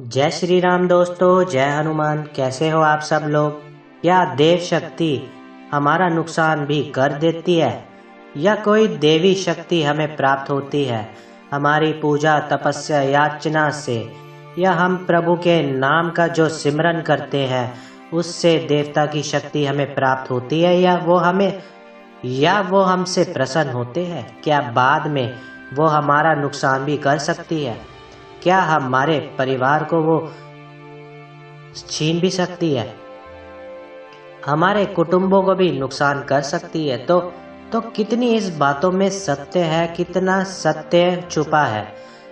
जय श्री राम दोस्तों, जय हनुमान। कैसे हो आप सब लोग। क्या देव शक्ति हमारा नुकसान भी कर देती है या कोई देवी शक्ति हमें प्राप्त होती है हमारी पूजा तपस्या याचना से, या हम प्रभु के नाम का जो सिमरन करते हैं उससे देवता की शक्ति हमें प्राप्त होती है, या वो हमसे प्रसन्न होते हैं। क्या बाद में वो हमारा नुकसान भी कर सकती है? क्या हमारे परिवार को वो छीन भी सकती है? हमारे कुटुंबों को भी नुकसान कर सकती है। तो कितनी इस बातों में सत्य है, कितना सत्य छुपा है,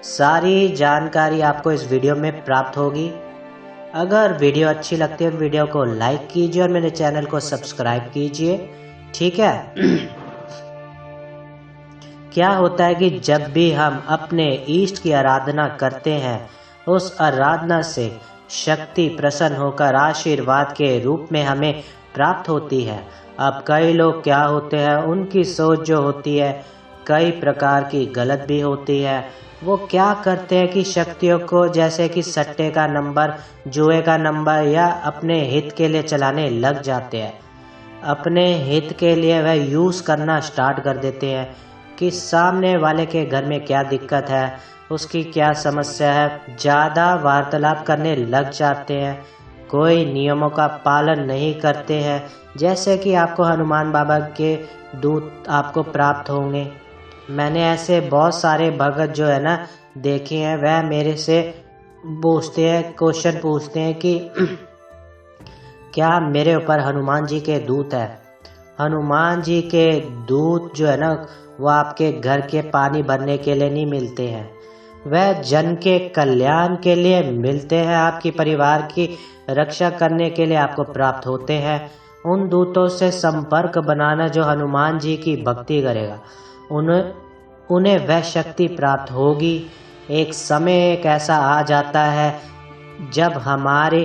सारी जानकारी आपको इस वीडियो में प्राप्त होगी। अगर वीडियो अच्छी लगती है वीडियो को लाइक कीजिए और मेरे चैनल को सब्सक्राइब कीजिए, ठीक है। क्या होता है कि जब भी हम अपने इष्ट की आराधना करते हैं, उस आराधना से शक्ति प्रसन्न होकर आशीर्वाद के रूप में हमें प्राप्त होती है। अब कई लोग क्या होते हैं, उनकी सोच जो होती है कई प्रकार की गलत भी होती है। वो क्या करते हैं कि शक्तियों को जैसे कि सट्टे का नंबर, जुए का नंबर या अपने हित के लिए चलाने लग जाते हैं। अपने हित के लिए वह यूज़ करना स्टार्ट कर देते हैं कि सामने वाले के घर में क्या दिक्कत है, उसकी क्या समस्या है। ज़्यादा वार्तालाप करने लग जाते हैं, कोई नियमों का पालन नहीं करते हैं। जैसे कि आपको हनुमान बाबा के दूत आपको प्राप्त होंगे। मैंने ऐसे बहुत सारे भगत जो है ना देखे हैं, वह मेरे से पूछते हैं, क्वेश्चन पूछते हैं कि क्या मेरे ऊपर हनुमान जी के दूत है। हनुमान जी के दूत जो है ना वो आपके घर के पानी भरने के लिए नहीं मिलते हैं, वह जन के कल्याण के लिए मिलते हैं, आपकी परिवार की रक्षा करने के लिए आपको प्राप्त होते हैं। उन दूतों से संपर्क बनाना जो हनुमान जी की भक्ति करेगा उन्हें वह शक्ति प्राप्त होगी। एक समय एक ऐसा आ जाता है जब हमारे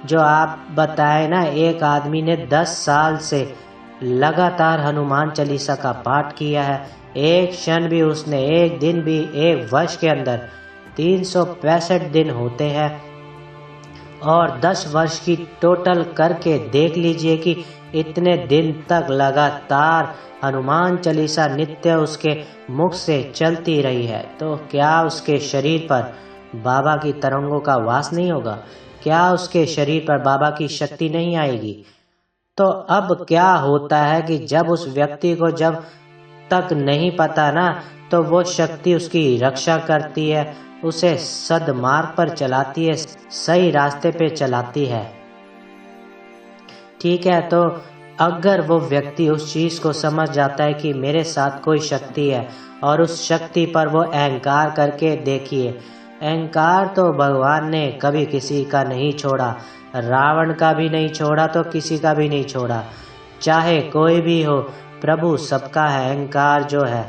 जो आप बताए ना, एक आदमी ने 10 साल से लगातार हनुमान चालीसा का पाठ किया है। एक क्षण भी उसने, एक दिन भी, एक वर्ष के अंदर 365 दिन होते हैं और 10 वर्ष की टोटल करके देख लीजिए कि इतने दिन तक लगातार हनुमान चालीसा नित्य उसके मुख से चलती रही है। तो क्या उसके शरीर पर बाबा की तरंगों का वास नहीं होगा? क्या उसके शरीर पर बाबा की शक्ति नहीं आएगी? तो अब क्या होता है कि जब उस व्यक्ति को जब तक नहीं पता ना, तो वो शक्ति उसकी रक्षा करती है, उसे सद्मार्ग पर चलाती है, सही रास्ते पे चलाती है, ठीक है। तो अगर वो व्यक्ति उस चीज़ को समझ जाता है कि मेरे साथ कोई शक्ति है और उस शक्ति पर वो अहंकार करके देखिए, अहंकार तो भगवान ने कभी किसी का नहीं छोड़ा, रावण का भी नहीं छोड़ा तो किसी का भी नहीं छोड़ा। चाहे कोई भी हो, प्रभु सबका है। अहंकार जो है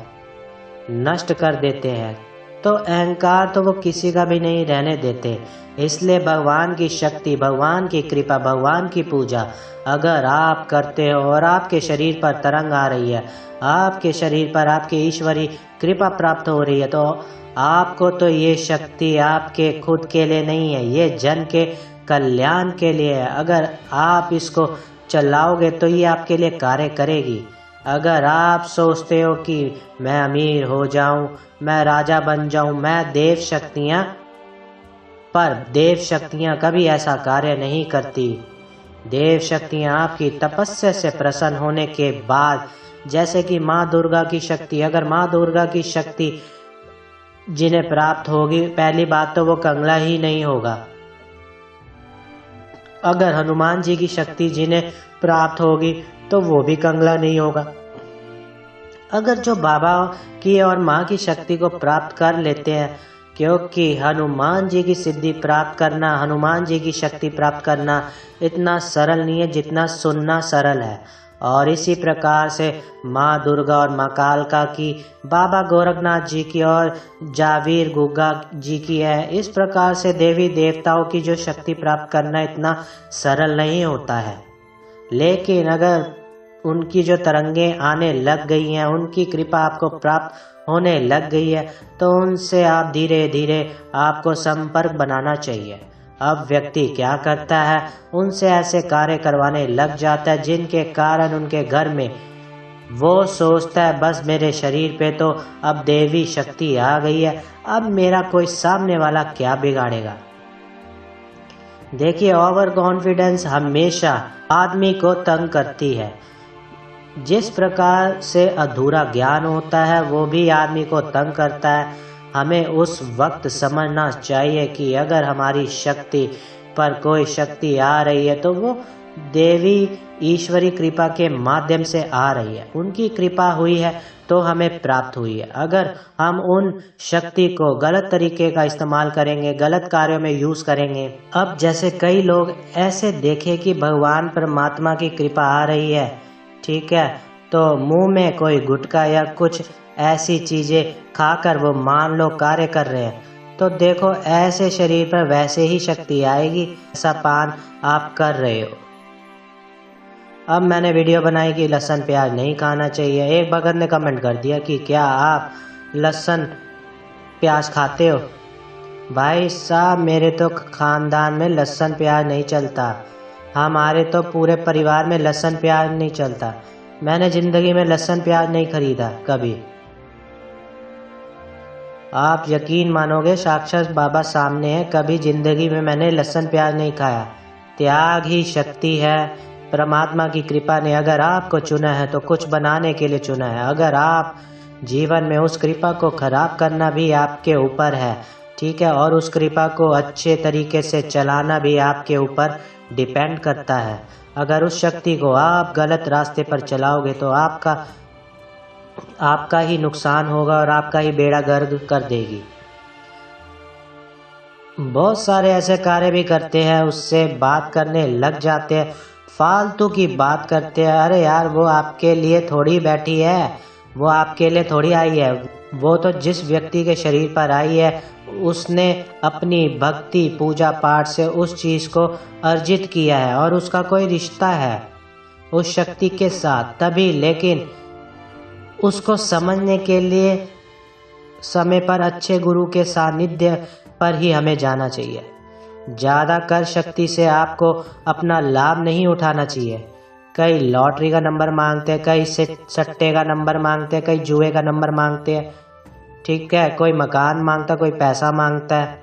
नष्ट कर देते हैं, तो अहंकार तो वो किसी का भी नहीं रहने देते। इसलिए भगवान की शक्ति, भगवान की कृपा, भगवान की पूजा अगर आप करते हो और आपके शरीर पर तरंग आ रही है, आपके शरीर पर आपकी ईश्वरी कृपा प्राप्त हो रही है, तो आपको तो ये शक्ति आपके खुद के लिए नहीं है, ये जन के कल्याण के लिए है। अगर आप इसको चलाओगे तो ये आपके लिए कार्य करेगी। अगर आप सोचते हो कि मैं अमीर हो जाऊं, मैं राजा बन जाऊं, मैं देव शक्तियां, पर देव शक्तियां कभी ऐसा कार्य नहीं करती। देव शक्तियां आपकी तपस्या से प्रसन्न होने के बाद, जैसे कि माँ दुर्गा की शक्ति, अगर माँ दुर्गा की शक्ति जिन्हें प्राप्त होगी, पहली बात तो वो कंगला ही नहीं होगा। अगर हनुमान जी की शक्ति जिन्हें प्राप्त होगी तो वो भी कंगला नहीं होगा। अगर जो बाबा की और माँ की शक्ति को प्राप्त कर लेते हैं, क्योंकि हनुमान जी की सिद्धि प्राप्त करना, हनुमान जी की शक्ति प्राप्त करना इतना सरल नहीं है जितना सुनना सरल है। और इसी प्रकार से माँ दुर्गा और माँ कालका की, बाबा गोरखनाथ जी की और जावीर गुग्गा जी की है। इस प्रकार से देवी देवताओं की जो शक्ति प्राप्त करना इतना सरल नहीं होता है। लेकिन अगर उनकी जो तरंगें आने लग गई हैं, उनकी कृपा आपको प्राप्त होने लग गई है, तो उनसे आप धीरे धीरे आपको संपर्क बनाना चाहिए। अब व्यक्ति क्या करता है, उनसे ऐसे कार्य करवाने लग जाता है जिनके कारण उनके घर में वो सोचता है बस मेरे शरीर पे तो अब देवी शक्ति आ गई है, अब मेरा कोई सामने वाला क्या बिगाड़ेगा। देखिए, ओवर कॉन्फिडेंस हमेशा आदमी को तंग करती है। जिस प्रकार से अधूरा ज्ञान होता है वो भी आदमी को तंग करता है। हमें उस वक्त समझना चाहिए कि अगर हमारी शक्ति पर कोई शक्ति आ रही है तो वो देवी ईश्वरी कृपा के माध्यम से आ रही है, उनकी कृपा हुई है तो हमें प्राप्त हुई है। अगर हम उन शक्ति को गलत तरीके का इस्तेमाल करेंगे, गलत कार्यों में यूज करेंगे, अब जैसे कई लोग ऐसे देखे कि भगवान परमात्मा की कृपा आ रही है, ठीक है, तो मुंह में कोई गुटखा या कुछ ऐसी चीजें खाकर वो मान लो कार्य कर रहे हैं, तो देखो ऐसे शरीर पर वैसे ही शक्ति आएगी ऐसा पान आप कर रहे हो। अब मैंने वीडियो बनाई कि लहसुन प्याज नहीं खाना चाहिए। एक भगत ने कमेंट कर दिया कि क्या आप लहसुन प्याज खाते हो? भाई साहब, मेरे तो खानदान में लहसुन प्याज नहीं चलता, हमारे तो पूरे परिवार में लहसुन प्याज नहीं चलता। मैंने जिंदगी में लहसुन प्याज नहीं खरीदा कभी। आप यकीन मानोगे, साक्षात बाबा सामने है, कभी जिंदगी में मैंने लहसुन प्याज नहीं खाया। त्याग ही शक्ति है। परमात्मा की कृपा ने अगर आपको चुना है तो कुछ बनाने के लिए चुना है। अगर आप जीवन में उस कृपा को खराब करना भी आपके ऊपर है, ठीक है, और उस कृपा को अच्छे तरीके से चलाना भी आपके ऊपर डिपेंड करता है। अगर उस शक्ति को आप गलत रास्ते पर चलाओगे तो आपका ही नुकसान होगा और आपका ही बेड़ा गर्क कर देगी। बहुत सारे ऐसे कार्य भी करते हैं, उससे बात करने लग जाते हैं, फालतू की बात करते हैं। अरे यार, वो आपके लिए थोड़ी बैठी है, वो आपके लिए थोड़ी आई है, वो तो जिस व्यक्ति के शरीर पर आई है उसने अपनी भक्ति पूजा पाठ से उस चीज को अर्जित किया है और उसका कोई रिश्ता है उस शक्ति के साथ तभी। लेकिन उसको समझने के लिए समय पर अच्छे गुरु के सानिध्य पर ही हमें जाना चाहिए। ज़्यादा कर शक्ति से आपको अपना लाभ नहीं उठाना चाहिए। कई लॉटरी का नंबर मांगते हैं, कई सट्टे का नंबर मांगते हैं, कई जुए का नंबर मांगते हैं, ठीक है, कोई मकान मांगता, कोई पैसा मांगता है।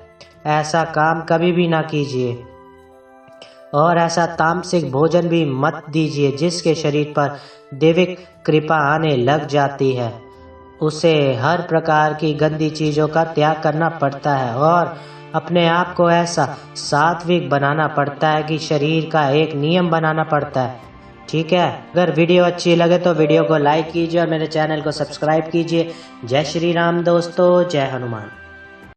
ऐसा काम कभी भी ना कीजिए और ऐसा तामसिक भोजन भी मत दीजिए जिसके शरीर पर दैविक कृपा आने लग जाती है। उसे हर प्रकार की गंदी चीज़ों का त्याग करना पड़ता है और अपने आप को ऐसा सात्विक बनाना पड़ता है कि शरीर का एक नियम बनाना पड़ता है, ठीक है। अगर वीडियो अच्छी लगे तो वीडियो को लाइक कीजिए और मेरे चैनल को सब्सक्राइब कीजिए। जय श्री राम दोस्तों, जय हनुमान।